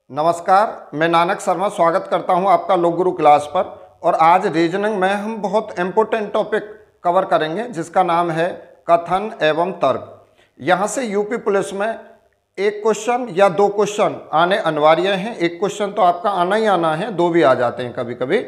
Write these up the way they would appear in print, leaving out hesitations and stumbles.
नमस्कार, मैं नानक शर्मा स्वागत करता हूं आपका लोक गुरु क्लास पर। और आज रीजनिंग में हम बहुत इम्पोर्टेंट टॉपिक कवर करेंगे जिसका नाम है कथन एवं तर्क। यहां से यूपी पुलिस में एक क्वेश्चन या दो क्वेश्चन आने अनिवार्य हैं। एक क्वेश्चन तो आपका आना ही आना है, दो भी आ जाते हैं कभी कभी।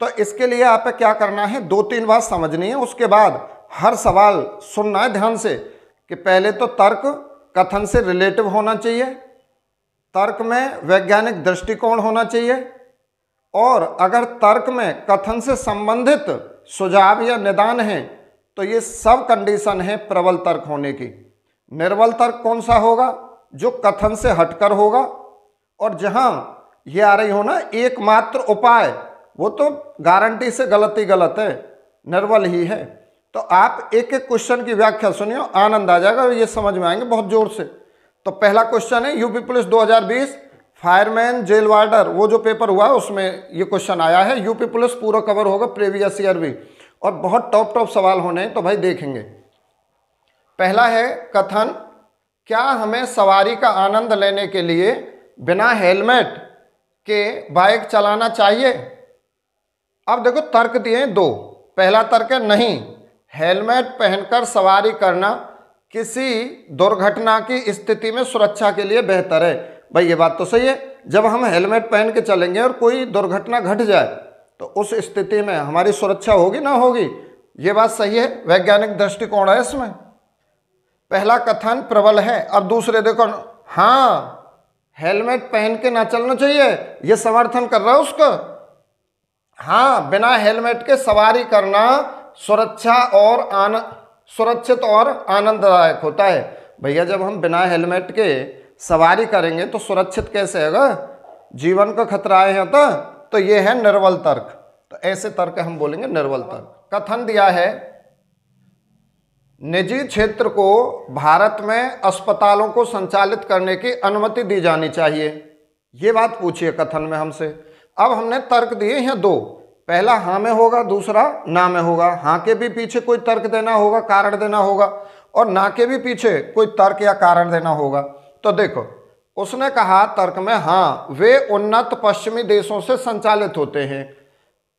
तो इसके लिए आप क्या करना है, दो तीन बात समझनी है, उसके बाद हर सवाल सुनना है ध्यान से कि पहले तो तर्क कथन से रिलेटिव होना चाहिए, तर्क में वैज्ञानिक दृष्टिकोण होना चाहिए, और अगर तर्क में कथन से संबंधित सुझाव या निदान है तो ये सब कंडीशन है प्रबल तर्क होने की। निर्बल तर्क कौन सा होगा? जो कथन से हटकर होगा, और जहां ये आ रही हो ना एकमात्र उपाय, वो तो गारंटी से गलत ही गलत है, निर्बल ही है। तो आप एक एक क्वेश्चन की व्याख्या सुनिए, आनंद आ जाएगा और ये समझ में आएंगे बहुत जोर से। तो पहला क्वेश्चन है UP police 2020 fireman jail warder, वो जो पेपर हुआ है उसमें ये क्वेश्चन आया है। यूपी पुलिस पूरा कवर होगा, प्रीवियस ईयर भी, और बहुत टॉप सवाल होने हैं, तो भाई देखेंगे। पहला है कथन, क्या हमें सवारी का आनंद लेने के लिए बिना हेलमेट के बाइक चलाना चाहिए? अब देखो तर्क दिए हैं दो। पहला तर्क है नहीं, हेलमेट पहनकर सवारी करना किसी दुर्घटना की स्थिति में सुरक्षा के लिए बेहतर है। भाई ये बात तो सही है, जब हम हेलमेट पहन के चलेंगे और कोई दुर्घटना घट जाए तो उस स्थिति में हमारी सुरक्षा होगी ना होगी, ये बात सही है, वैज्ञानिक दृष्टिकोण है इसमें। पहला कथन प्रबल है। अब दूसरे देखो, हाँ हेलमेट पहन के ना चलना चाहिए, ये समर्थन कर रहा है उसका। हाँ, बिना हेलमेट के सवारी करना सुरक्षित और आनंददायक होता है। भैया जब हम बिना हेलमेट के सवारी करेंगे तो सुरक्षित कैसे होगा, जीवन का खतरा है यहाँ। तो ये है निर्बल तर्क। तो ऐसे तर्क हम बोलेंगे निर्बल तर्क। कथन दिया है, निजी क्षेत्र को भारत में अस्पतालों को संचालित करने की अनुमति दी जानी चाहिए। ये बात पूछिए कथन में हमसे। अब हमने तर्क दिए हैं दो, पहला हाँ में होगा, दूसरा ना में होगा। हाँ के भी पीछे कोई तर्क देना होगा, कारण देना होगा, और ना के भी पीछे कोई तर्क या कारण देना होगा। तो देखो उसने कहा तर्क में, हाँ वे उन्नत पश्चिमी देशों से संचालित होते हैं।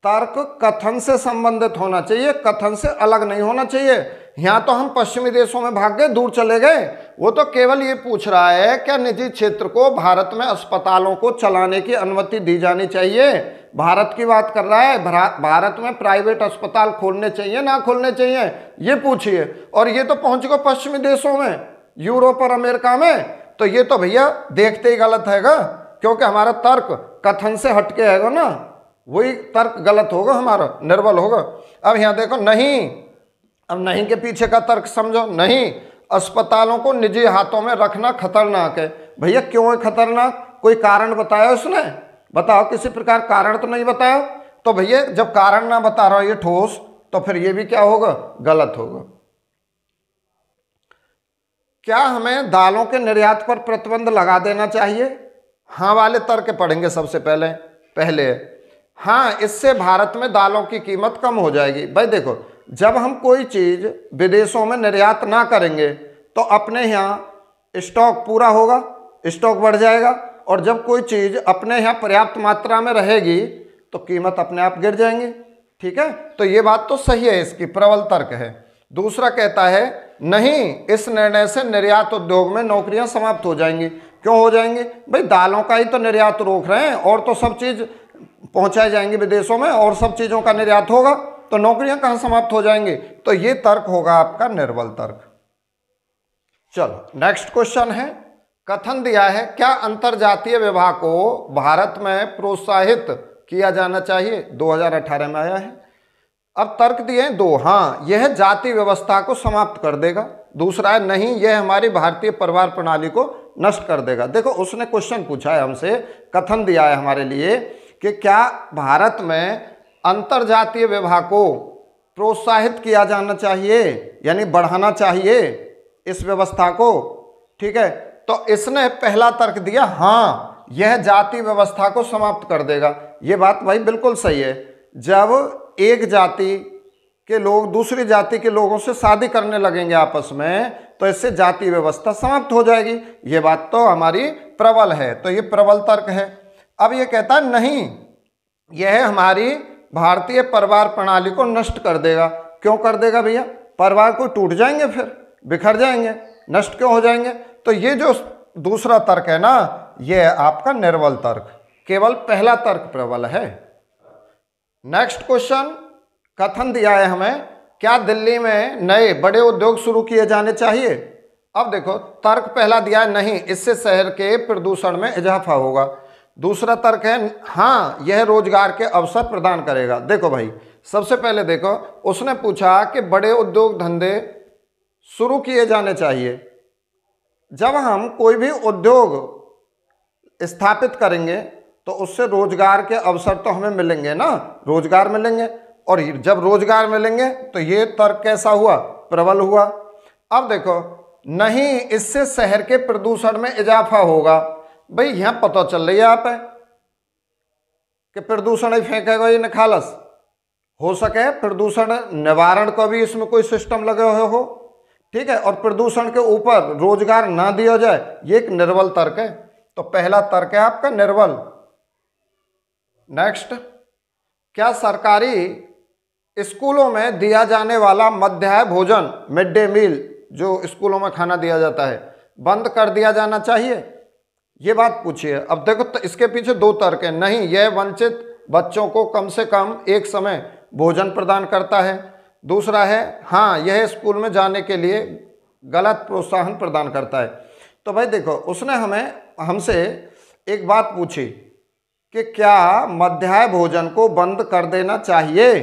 तर्क कथन से संबंधित होना चाहिए, कथन से अलग नहीं होना चाहिए। यहाँ तो हम पश्चिमी देशों में भाग गए, दूर चले गए। वो तो केवल ये पूछ रहा है क्या निजी क्षेत्र को भारत में अस्पतालों को चलाने की अनुमति दी जानी चाहिए, भारत की बात कर रहा है। भारत में प्राइवेट अस्पताल खोलने चाहिए ना खोलने चाहिए, ये पूछिए। और ये तो पहुंच गए पश्चिमी देशों में, यूरोप और अमेरिका में। तो ये तो भैया देखते ही गलत हैगा, क्योंकि हमारा तर्क कथन से हटके हैगा ना, वही तर्क गलत होगा, हमारा निर्बल होगा। अब यहाँ देखो नहीं, अब नहीं के पीछे का तर्क समझो। नहीं, अस्पतालों को निजी हाथों में रखना खतरनाक है। भैया क्यों है खतरनाक? कोई कारण बताया उसने? बताओ, किसी प्रकार कारण तो नहीं बताया। तो भैया जब कारण ना बता रहा ये ठोस, तो फिर ये भी क्या होगा, गलत होगा। क्या हमें दालों के निर्यात पर प्रतिबंध लगा देना चाहिए? हाँ वाले तर्क पढ़ेंगे सबसे पहले। हाँ, इससे भारत में दालों की कीमत कम हो जाएगी। भाई देखो, जब हम कोई चीज विदेशों में निर्यात ना करेंगे तो अपने यहाँ स्टॉक पूरा होगा, स्टॉक बढ़ जाएगा, और जब कोई चीज अपने यहाँ पर्याप्त मात्रा में रहेगी तो कीमत अपने आप गिर जाएंगी। ठीक है, तो ये बात तो सही है, इसकी प्रबल तर्क है। दूसरा कहता है नहीं, इस निर्णय से निर्यात उद्योग में नौकरियां समाप्त हो जाएंगी। क्यों हो जाएंगी? भाई दालों का ही तो निर्यात रोक रहे हैं, और तो सब चीज पहुंचाई जाएंगी विदेशों में, और सब चीजों का निर्यात होगा, तो नौकरियां कहां समाप्त हो जाएंगी? तो ये तर्क होगा आपका निर्बल तर्क। चलो नेक्स्ट क्वेश्चन है, कथन दिया है, क्या अंतरजातीय विवाह को भारत में प्रोत्साहित किया जाना चाहिए? 2018 में आया है। अब तर्क दिए हैं दो, हाँ यह जाति व्यवस्था को समाप्त कर देगा। दूसरा है नहीं, यह हमारी भारतीय परिवार प्रणाली को नष्ट कर देगा। देखो उसने क्वेश्चन पूछा है हमसे, कथन दिया है हमारे लिए कि क्या भारत में अंतरजातीय विवाह को प्रोत्साहित किया जाना चाहिए, यानी बढ़ाना चाहिए इस व्यवस्था को। ठीक है, तो इसने पहला तर्क दिया हाँ, यह जाति व्यवस्था को समाप्त कर देगा। ये बात भाई बिल्कुल सही है। जब एक जाति के लोग दूसरी जाति के लोगों से शादी करने लगेंगे आपस में, तो इससे जाति व्यवस्था समाप्त हो जाएगी। ये बात तो हमारी प्रबल है, तो ये प्रबल तर्क है। अब ये कहता है नहीं, यह हमारी भारतीय परिवार प्रणाली को नष्ट कर देगा। क्यों कर देगा भैया? परिवार को टूट जाएंगे, फिर बिखर जाएंगे, नष्ट क्यों हो जाएंगे? तो ये जो दूसरा तर्क है ना, ये है आपका निर्बल तर्क। केवल पहला तर्क प्रबल है। नेक्स्ट क्वेश्चन, कथन दिया है हमें, क्या दिल्ली में नए बड़े उद्योग शुरू किए जाने चाहिए? अब देखो, तर्क पहला दिया है नहीं, इससे शहर के प्रदूषण में इजाफा होगा। दूसरा तर्क है हाँ, यह रोजगार के अवसर प्रदान करेगा। देखो भाई, सबसे पहले देखो, उसने पूछा कि बड़े उद्योग धंधे शुरू किए जाने चाहिए। जब हम कोई भी उद्योग स्थापित करेंगे तो उससे रोजगार के अवसर तो हमें मिलेंगे ना, रोजगार मिलेंगे, और जब रोजगार मिलेंगे तो ये तर्क कैसा हुआ? प्रबल हुआ। अब देखो, नहीं, इससे शहर के प्रदूषण में इजाफा होगा। भाई यहां पता चल रही है आप है कि प्रदूषण ही फेंकेगा ये निखालस। हो सके प्रदूषण निवारण का भी इसमें कोई सिस्टम लगे हुए हो, ठीक है, और प्रदूषण के ऊपर रोजगार ना दिया जाए, ये एक निर्बल तर्क है। तो पहला तर्क है आपका निर्बल। नेक्स्ट, क्या सरकारी स्कूलों में दिया जाने वाला मध्याह्न भोजन, मिड डे मील, जो स्कूलों में खाना दिया जाता है, बंद कर दिया जाना चाहिए? ये बात पूछिए। अब देखो, तो इसके पीछे दो तर्क है। नहीं, यह वंचित बच्चों को कम से कम एक समय भोजन प्रदान करता है। दूसरा है हाँ, यह स्कूल में जाने के लिए गलत प्रोत्साहन प्रदान करता है। तो भाई देखो, उसने हमसे एक बात पूछी कि क्या मध्याह्न भोजन को बंद कर देना चाहिए?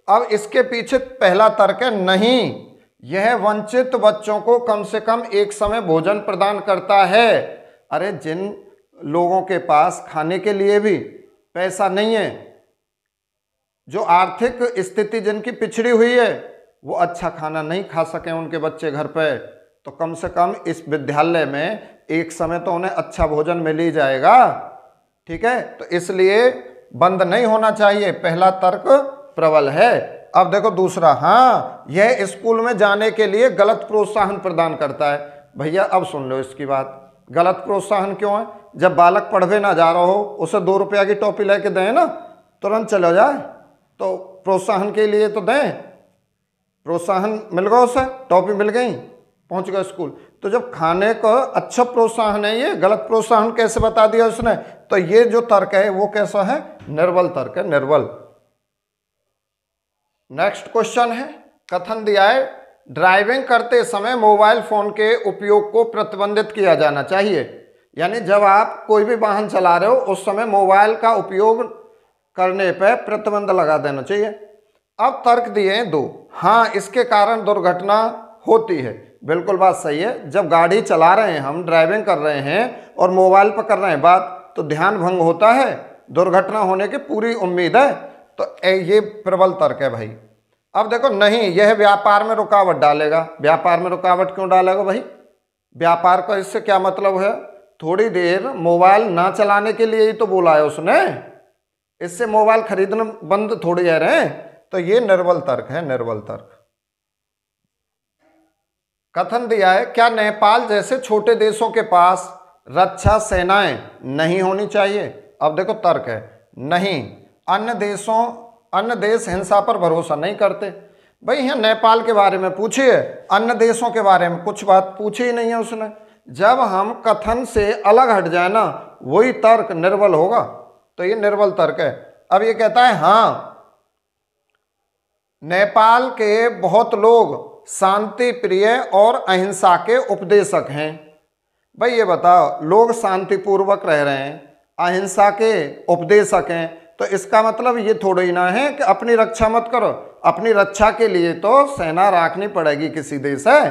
अब इसके पीछे पहला तर्क है नहीं, यह वंचित बच्चों को कम से कम एक समय भोजन प्रदान करता है। अरे जिन लोगों के पास खाने के लिए भी पैसा नहीं है, जो आर्थिक स्थिति जिनकी पिछड़ी हुई है, वो अच्छा खाना नहीं खा सके उनके बच्चे घर पे, तो कम से कम इस विद्यालय में एक समय तो उन्हें अच्छा भोजन मिल ही जाएगा, ठीक है। तो इसलिए बंद नहीं होना चाहिए, पहला तर्क प्रबल है। अब देखो दूसरा, हाँ, यह स्कूल में जाने के लिए गलत प्रोत्साहन प्रदान करता है। भैया अब सुन लो इसकी बात, गलत प्रोत्साहन क्यों है? जब बालक पढ़वे ना जा रहा हो, उसे 2 रुपया की टॉफी लेके दें ना, तुरंत चला जाए, तो प्रोत्साहन के लिए तो दें, प्रोत्साहन मिल गया, उसे टॉफी मिल गई, पहुंच गया स्कूल। तो जब खाने का अच्छा प्रोत्साहन है, ये गलत प्रोत्साहन कैसे बता दिया उसने? तो ये जो तर्क है वो कैसा है? निर्बल तर्क है, निर्बल। नेक्स्ट क्वेश्चन है, कथन दिया है ड्राइविंग करते समय मोबाइल फोन के उपयोग को प्रतिबंधित किया जाना चाहिए। यानी जब आप कोई भी वाहन चला रहे हो उस समय मोबाइल का उपयोग करने पर प्रतिबंध लगा देना चाहिए। अब तर्क दिए हैं 2, हाँ, इसके कारण दुर्घटना होती है। बिल्कुल बात सही है, जब गाड़ी चला रहे हैं, हम ड्राइविंग कर रहे हैं और मोबाइल पर कर रहे हैं बात, तो ध्यान भंग होता है, दुर्घटना होने की पूरी उम्मीद है। तो ये प्रबल तर्क है भाई। अब देखो, नहीं, यह व्यापार में रुकावट डालेगा। व्यापार में रुकावट क्यों डालेगा भाई? व्यापार का इससे क्या मतलब है? थोड़ी देर मोबाइल ना चलाने के लिए ही तो बोला है उसने, इससे मोबाइल खरीदना बंद थोड़ी है रहे। तो ये निर्बल तर्क है, निर्बल तर्क। कथन दिया है क्या नेपाल जैसे छोटे देशों के पास रक्षा सेनाएं नहीं होनी चाहिए? अब देखो तर्क है नहीं, अन्य देश हिंसा पर भरोसा नहीं करते। भाई यहाँ नेपाल के बारे में पूछिए, अन्य देशों के बारे में कुछ बात पूछी ही नहीं है उसने। जब हम कथन से अलग हट जाए ना, वही तर्क निर्बल होगा। तो ये निर्बल तर्क है। अब ये कहता है हाँ, नेपाल के बहुत लोग शांति प्रिय और अहिंसा के उपदेशक हैं। भाई ये बताओ, लोग शांतिपूर्वक रह रहे हैं, अहिंसा के उपदेशक हैं, तो इसका मतलब ये थोड़ा ही ना है कि अपनी रक्षा मत करो। अपनी रक्षा के लिए तो सेना रखनी पड़ेगी किसी देश है।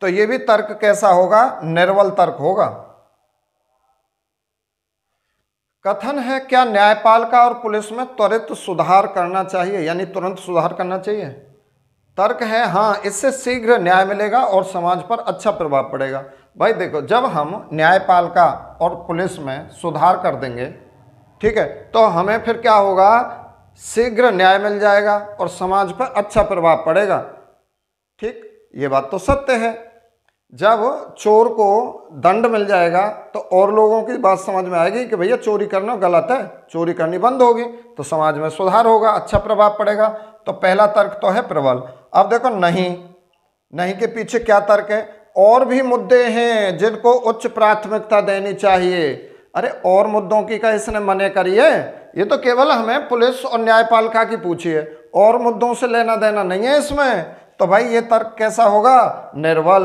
तो ये भी तर्क कैसा होगा? निर्बल तर्क होगा। कथन है क्या न्यायपालिका और पुलिस में त्वरित सुधार करना चाहिए, यानी तुरंत सुधार करना चाहिए? तर्क है हाँ, इससे शीघ्र न्याय मिलेगा और समाज पर अच्छा प्रभाव पड़ेगा। भाई देखो, जब हम न्यायपालिका और पुलिस में सुधार कर देंगे, ठीक है, तो हमें फिर क्या होगा? शीघ्र न्याय मिल जाएगा और समाज पर अच्छा प्रभाव पड़ेगा। ठीक, ये बात तो सत्य है। जब चोर को दंड मिल जाएगा तो और लोगों की बात समझ में आएगी कि भैया चोरी करना गलत है, चोरी करनी बंद होगी तो समाज में सुधार होगा, अच्छा प्रभाव पड़ेगा। तो पहला तर्क तो है प्रबल। अब देखो नहीं, नहीं के पीछे क्या तर्क है? और भी मुद्दे हैं जिनको उच्च प्राथमिकता देनी चाहिए। अरे और मुद्दों की का इसने मने करी है? ये तो केवल हमें पुलिस और न्यायपालिका की पूछी है, और मुद्दों से लेना देना नहीं है इसमें। तो भाई ये तर्क कैसा होगा? निर्बल।